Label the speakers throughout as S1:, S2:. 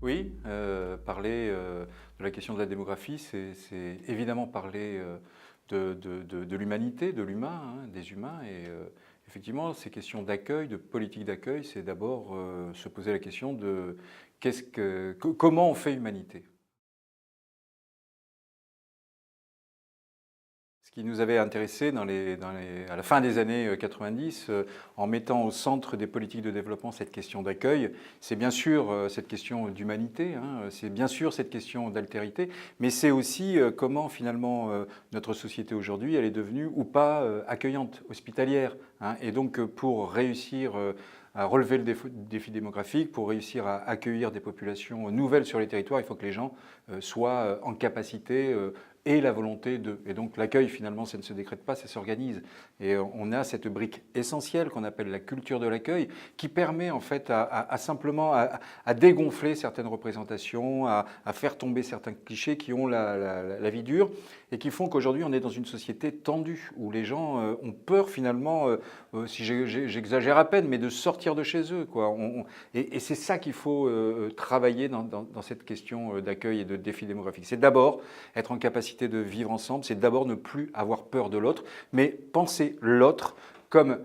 S1: Oui, parler de la question de la démographie, c'est évidemment parler de l'humanité, de l'humain, hein, des humains. Et effectivement, ces questions d'accueil, de politique d'accueil, c'est d'abord se poser la question de comment on fait humanité. Ce qui nous avait intéressé à la fin des années 90, en mettant au centre des politiques de développement cette question d'accueil, c'est bien sûr cette question d'humanité, hein, c'est bien sûr cette question d'altérité, mais c'est aussi comment finalement notre société aujourd'hui, elle est devenue ou pas accueillante, hospitalière, hein. Et donc pour réussir à relever le défi démographique, pour réussir à accueillir des populations nouvelles sur les territoires, il faut que les gens soient en capacité et la volonté de. Et donc l'accueil, finalement, ça ne se décrète pas, ça s'organise. Et on a cette brique essentielle qu'on appelle la culture de l'accueil, qui permet en fait à simplement à dégonfler certaines représentations, à faire tomber certains clichés qui ont la vie dure et qui font qu'aujourd'hui on est dans une société tendue, où les gens ont peur finalement, si j'exagère à peine, mais de sortir de chez eux, quoi. Et c'est ça qu'il faut travailler dans cette question d'accueil et de défi démographique. C'est d'abord être en capacité de vivre ensemble, c'est d'abord ne plus avoir peur de l'autre, mais penser l'autre comme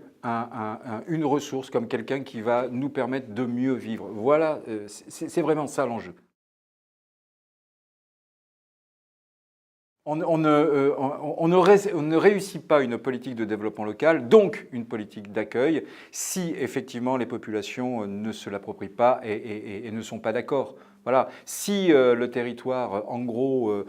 S1: une ressource, comme quelqu'un qui va nous permettre de mieux vivre. Voilà, c'est vraiment ça l'enjeu. On ne réussit pas une politique de développement local, donc une politique d'accueil, si effectivement les populations ne se l'approprient pas et ne sont pas d'accord. Voilà. Si le territoire, en gros,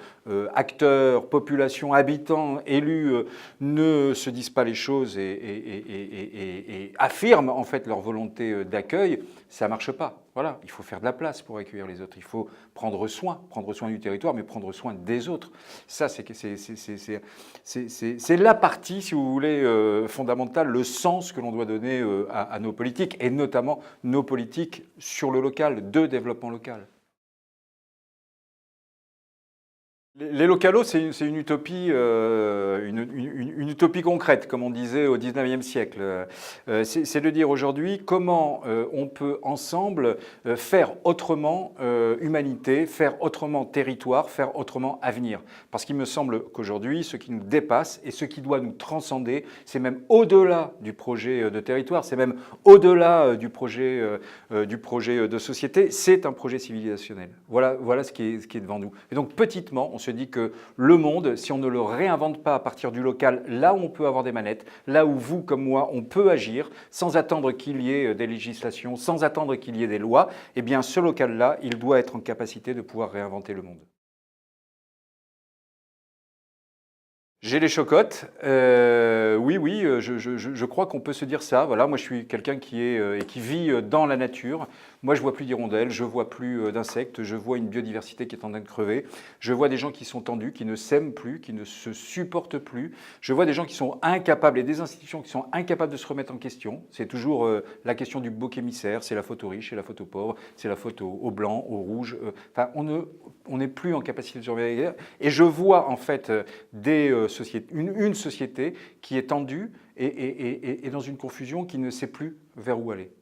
S1: acteurs, population, habitants, élus, ne se disent pas les choses et affirment en fait leur volonté d'accueil, ça ne marche pas. Voilà, il faut faire de la place pour accueillir les autres. Il faut prendre soin du territoire, mais prendre soin des autres. Ça, c'est la partie, si vous voulez, fondamentale, le sens que l'on doit donner à nos politiques, et notamment nos politiques sur le local, de développement local. Les localos, c'est une utopie, une utopie concrète, comme on disait au XIXe siècle. C'est de dire aujourd'hui comment on peut ensemble faire autrement humanité, faire autrement territoire, faire autrement avenir. Parce qu'il me semble qu'aujourd'hui, ce qui nous dépasse et ce qui doit nous transcender, c'est même au-delà du projet de territoire, c'est même au-delà du projet de société, c'est un projet civilisationnel. Voilà ce qui est devant nous. Et donc petitement, on se dit que le monde, si on ne le réinvente pas à partir du local, là où on peut avoir des manettes, là où vous comme moi, on peut agir sans attendre qu'il y ait des législations, sans attendre qu'il y ait des lois, eh bien ce local-là, il doit être en capacité de pouvoir réinventer le monde. J'ai les chocottes. Oui, je crois qu'on peut se dire ça. Voilà, moi je suis quelqu'un qui vit dans la nature. Moi je vois plus d'hirondelles, je vois plus d'insectes, je vois une biodiversité qui est en train de crever. Je vois des gens qui sont tendus, qui ne s'aiment plus, qui ne se supportent plus. Je vois des gens qui sont incapables et des institutions qui sont incapables de se remettre en question. C'est toujours la question du bouc émissaire. C'est la faute aux riches, c'est la faute aux pauvres, c'est la faute aux blancs, aux rouges. Enfin, on n'est plus en capacité de surveiller. Et je vois en fait une société qui est tendue et dans une confusion qui ne sait plus vers où aller.